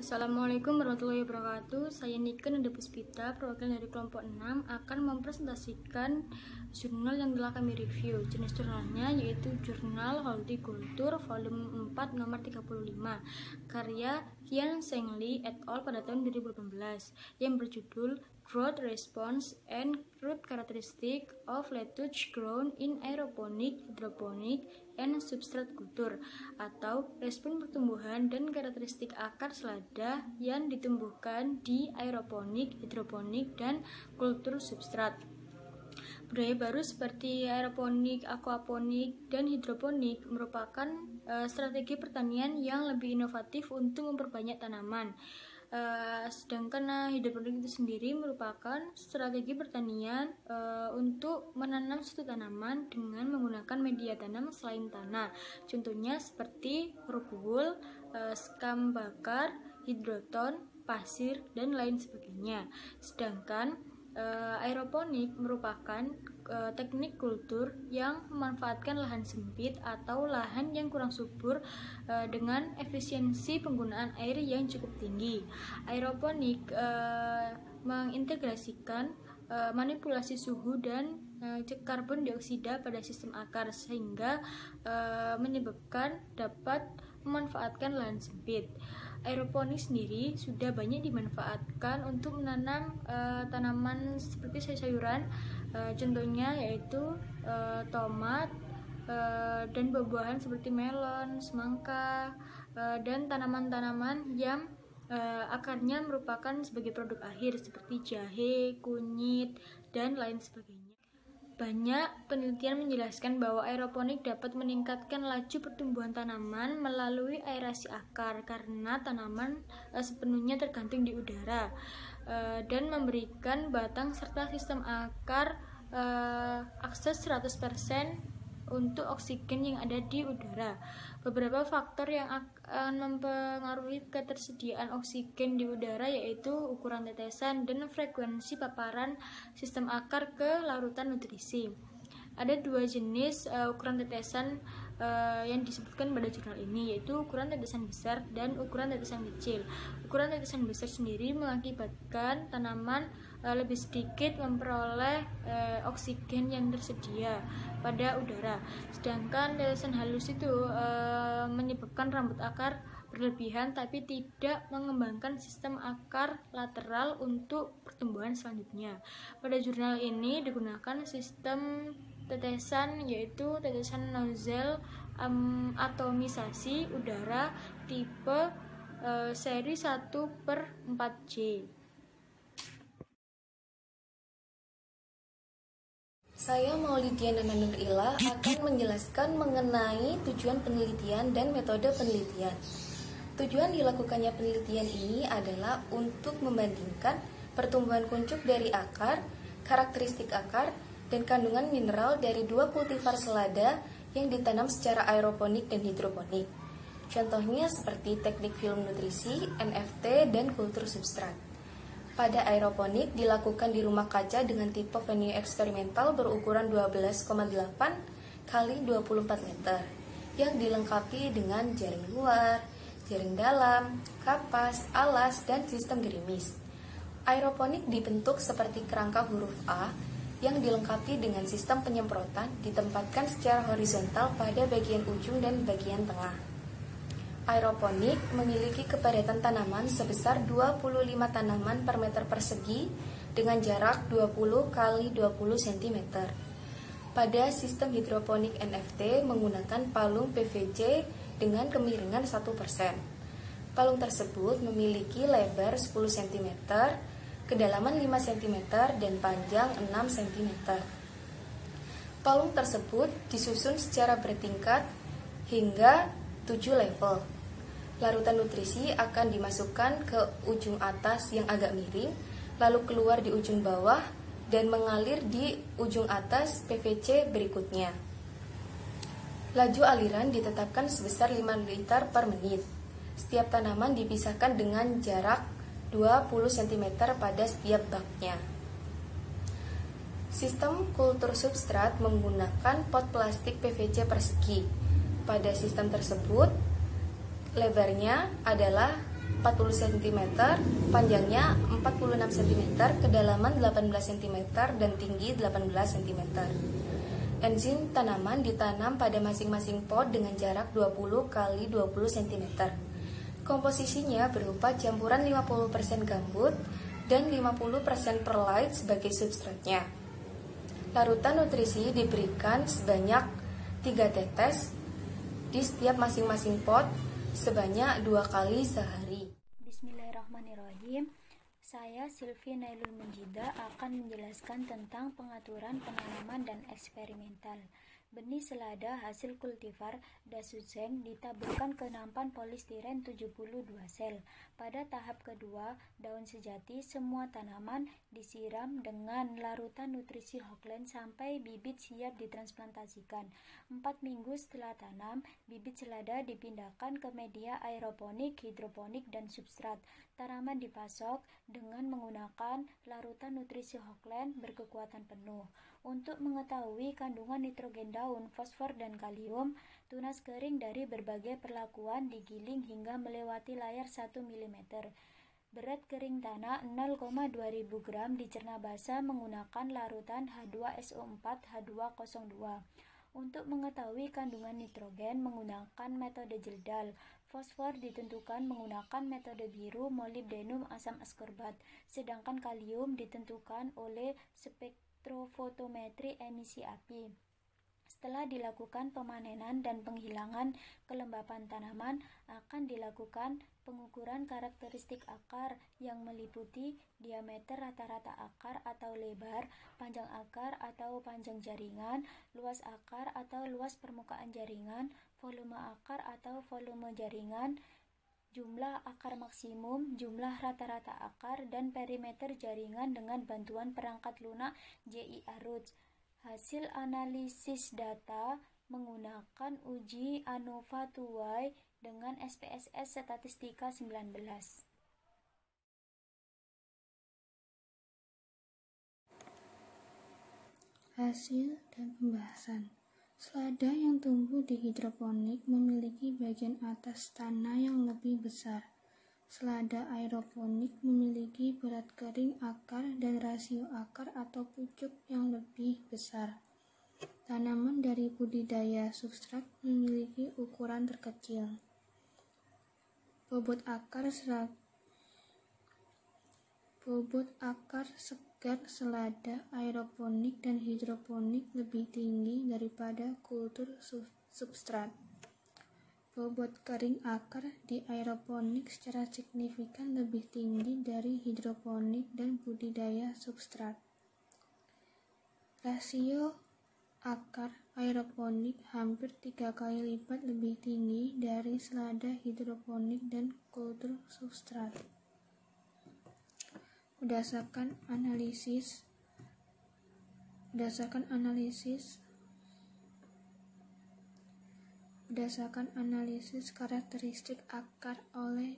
Assalamualaikum warahmatullahi wabarakatuh. Saya Nika Nanda Puspita, perwakilan dari kelompok 6, akan mempresentasikan jurnal yang telah kami review. Jenis jurnalnya yaitu Jurnal Hortikultur Volume 4 nomor 35, karya Qian Zheng Li et al. Pada tahun 2018, yang berjudul Growth Response and Root Characteristic of Lettuce Grown in Aeroponic, Hydroponic, and Substrate Culture, atau respon pertumbuhan dan karakteristik akar selada yang ditumbuhkan di aeroponik, hidroponik, dan kultur substrat. Budaya baru seperti aeroponik, aquaponik, dan hidroponik merupakan strategi pertanian yang lebih inovatif untuk memperbanyak tanaman. Sedangkan hidroponik itu sendiri merupakan strategi pertanian untuk menanam suatu tanaman dengan menggunakan media tanam selain tanah. Contohnya seperti rukul, skam bakar, hidroton, pasir, dan lain sebagainya. Sedangkan aeroponik merupakan teknik kultur yang memanfaatkan lahan sempit atau lahan yang kurang subur dengan efisiensi penggunaan air yang cukup tinggi. Aeroponik mengintegrasikan manipulasi suhu dan karbon dioksida pada sistem akar sehingga menyebabkan dapat memanfaatkan lahan sempit. Aeroponik sendiri sudah banyak dimanfaatkan untuk menanam tanaman seperti sayuran, contohnya yaitu tomat dan buah-buahan seperti melon, semangka, dan tanaman-tanaman yang akarnya merupakan sebagai produk akhir seperti jahe, kunyit, dan lain sebagainya. Banyak penelitian menjelaskan bahwa aeroponik dapat meningkatkan laju pertumbuhan tanaman melalui aerasi akar karena tanaman sepenuhnya tergantung di udara dan memberikan batang serta sistem akar akses 100% untuk oksigen yang ada di udara. Beberapa faktor yang akan mempengaruhi ketersediaan oksigen di udara yaitu ukuran tetesan dan frekuensi paparan sistem akar ke larutan nutrisi. Ada dua jenis ukuran tetesan yang disebutkan pada jurnal ini, yaitu ukuran tetesan besar dan ukuran tetesan kecil. Ukuran tetesan besar sendiri mengakibatkan tanaman lebih sedikit memperoleh oksigen yang tersedia pada udara. Sedangkan tetesan halus itu menyebabkan rambut akar berlebihan tapi tidak mengembangkan sistem akar lateral untuk pertumbuhan selanjutnya. Pada jurnal ini digunakan sistem tetesan yaitu tetesan nozzle atomisasi udara tipe seri 1/4J. Saya Maulidiana Manurila akan menjelaskan mengenai tujuan penelitian dan metode penelitian. Tujuan dilakukannya penelitian ini adalah untuk membandingkan pertumbuhan kuncup dari akar, karakteristik akar, dan kandungan mineral dari dua kultivar selada yang ditanam secara aeroponik dan hidroponik. Contohnya seperti teknik film nutrisi, NFT, dan kultur substrat. Pada aeroponik dilakukan di rumah kaca dengan tipe venue eksperimental berukuran 12,8 x 24 meter yang dilengkapi dengan jaring luar, jaring dalam, kapas, alas, dan sistem gerimis. Aeroponik dibentuk seperti kerangka huruf A yang dilengkapi dengan sistem penyemprotan ditempatkan secara horizontal pada bagian ujung dan bagian tengah. Aeroponik memiliki kepadatan tanaman sebesar 25 tanaman per meter persegi dengan jarak 20 x 20 cm. Pada sistem hidroponik NFT menggunakan palung PVC dengan kemiringan 1%. Palung tersebut memiliki lebar 10 cm, kedalaman 5 cm, dan panjang 6 cm. Palung tersebut disusun secara bertingkat hingga 7 level. Larutan nutrisi akan dimasukkan ke ujung atas yang agak miring, lalu keluar di ujung bawah dan mengalir di ujung atas PVC berikutnya. Laju aliran ditetapkan sebesar 5 liter per menit. Setiap tanaman dipisahkan dengan jarak 20 cm pada setiap baknya. Sistem kultur substrat menggunakan pot plastik PVC persegi. Pada sistem tersebut, lebarnya adalah 40 cm, panjangnya 46 cm, kedalaman 18 cm, dan tinggi 18 cm. Enzim tanaman ditanam pada masing-masing pot dengan jarak 20 x 20 cm. Komposisinya berupa campuran 50% gambut dan 50% perlite sebagai substratnya. Larutan nutrisi diberikan sebanyak 3 tetes di setiap masing-masing pot sebanyak 2 kali sehari. Bismillahirrahmanirrahim. Saya Silvi Nailul Munjida akan menjelaskan tentang pengaturan penanaman dan eksperimental. Benih selada hasil kultivar Dasuzeng ditaburkan ke nampan polistiren 72 sel. Pada tahap kedua, daun sejati semua tanaman disiram dengan larutan nutrisi Hochland sampai bibit siap ditransplantasikan. 4 minggu setelah tanam, bibit selada dipindahkan ke media aeroponik, hidroponik, dan substrat. Tanaman dipasok dengan menggunakan larutan nutrisi Hochland berkekuatan penuh. Untuk mengetahui kandungan nitrogen daun, fosfor, dan kalium, tunas kering dari berbagai perlakuan digiling hingga melewati layar 1 mm. Berat kering tanah 0,2000 gram dicerna basah menggunakan larutan H2SO4 H202. Untuk mengetahui kandungan nitrogen menggunakan metode jeldal. Fosfor ditentukan menggunakan metode biru molybdenum asam askorbat, sedangkan kalium ditentukan oleh spektrofotometri emisi api. Setelah dilakukan pemanenan dan penghilangan kelembapan tanaman, akan dilakukan pengukuran karakteristik akar yang meliputi diameter rata-rata akar atau lebar, panjang akar atau panjang jaringan, luas akar atau luas permukaan jaringan, volume akar atau volume jaringan, jumlah akar maksimum, jumlah rata-rata akar, dan perimeter jaringan dengan bantuan perangkat lunak JIA-Roots. Hasil analisis data menggunakan uji ANOVA 2Y dengan SPSS Statistika 19. Hasil dan pembahasan. Selada yang tumbuh di hidroponik memiliki bagian atas tanah yang lebih besar. Selada aeroponik memiliki berat kering akar dan rasio akar atau pucuk yang lebih besar. Tanaman dari budidaya substrat memiliki ukuran terkecil. Bobot akar segar selada aeroponik dan hidroponik lebih tinggi daripada kultur substrat. Bobot kering akar di aeroponik secara signifikan lebih tinggi dari hidroponik dan budidaya substrat. Rasio akar aeroponik hampir 3 kali lipat lebih tinggi dari selada hidroponik dan kultur substrat. Berdasarkan analisis karakteristik akar oleh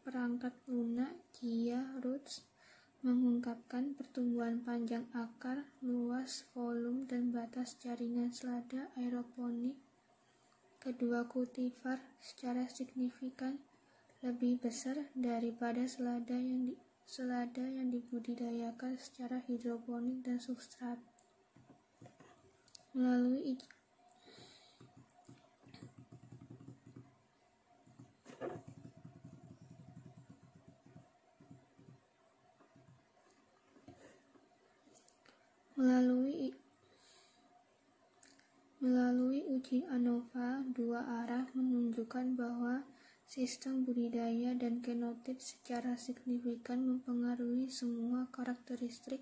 perangkat lunak JIA-Roots mengungkapkan pertumbuhan panjang akar, luas, volume, dan batas jaringan selada aeroponik kedua kultivar secara signifikan lebih besar daripada selada yang dibudidayakan secara hidroponik dan substrat. Melalui uji ANOVA 2 arah menunjukkan bahwa sistem budidaya dan genotip secara signifikan mempengaruhi semua karakteristik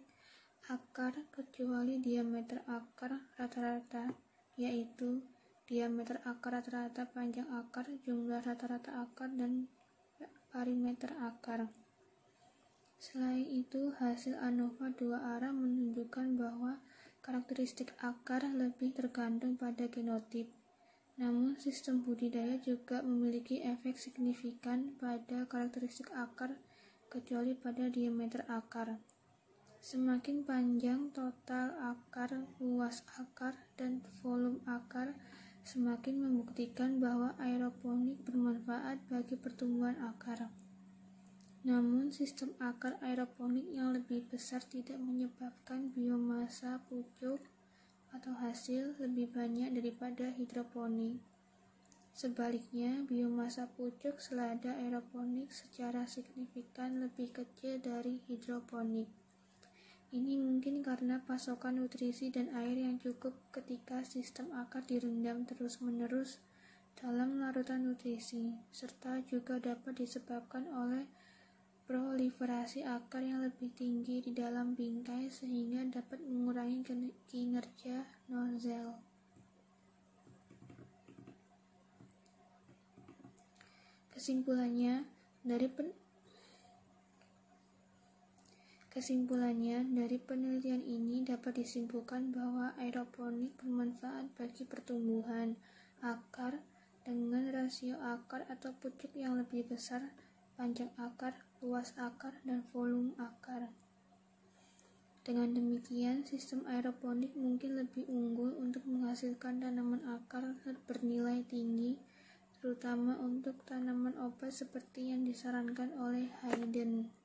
akar kecuali diameter akar rata-rata, yaitu diameter akar rata-rata, panjang akar, jumlah rata-rata akar, dan perimeter akar. Selain itu, hasil ANOVA 2 arah menunjukkan bahwa karakteristik akar lebih tergantung pada genotip. Namun, sistem budidaya juga memiliki efek signifikan pada karakteristik akar, kecuali pada diameter akar. Semakin panjang total akar, luas akar, dan volume akar, semakin membuktikan bahwa aeroponik bermanfaat bagi pertumbuhan akar. Namun, sistem akar aeroponik yang lebih besar tidak menyebabkan biomasa pucuk atau hasil lebih banyak daripada hidroponik. Sebaliknya, biomasa pucuk selada aeroponik secara signifikan lebih kecil dari hidroponik. Ini mungkin karena pasokan nutrisi dan air yang cukup ketika sistem akar direndam terus-menerus dalam larutan nutrisi, serta juga dapat disebabkan oleh proliferasi akar yang lebih tinggi di dalam bingkai sehingga dapat mengurangi kinerja nozzle. Kesimpulannya, dari penelitian ini dapat disimpulkan bahwa aeroponik bermanfaat bagi pertumbuhan akar dengan rasio akar atau pucuk yang lebih besar, panjang akar, luas akar, dan volume akar. Dengan demikian, sistem aeroponik mungkin lebih unggul untuk menghasilkan tanaman akar bernilai tinggi, terutama untuk tanaman obat seperti yang disarankan oleh Hayden.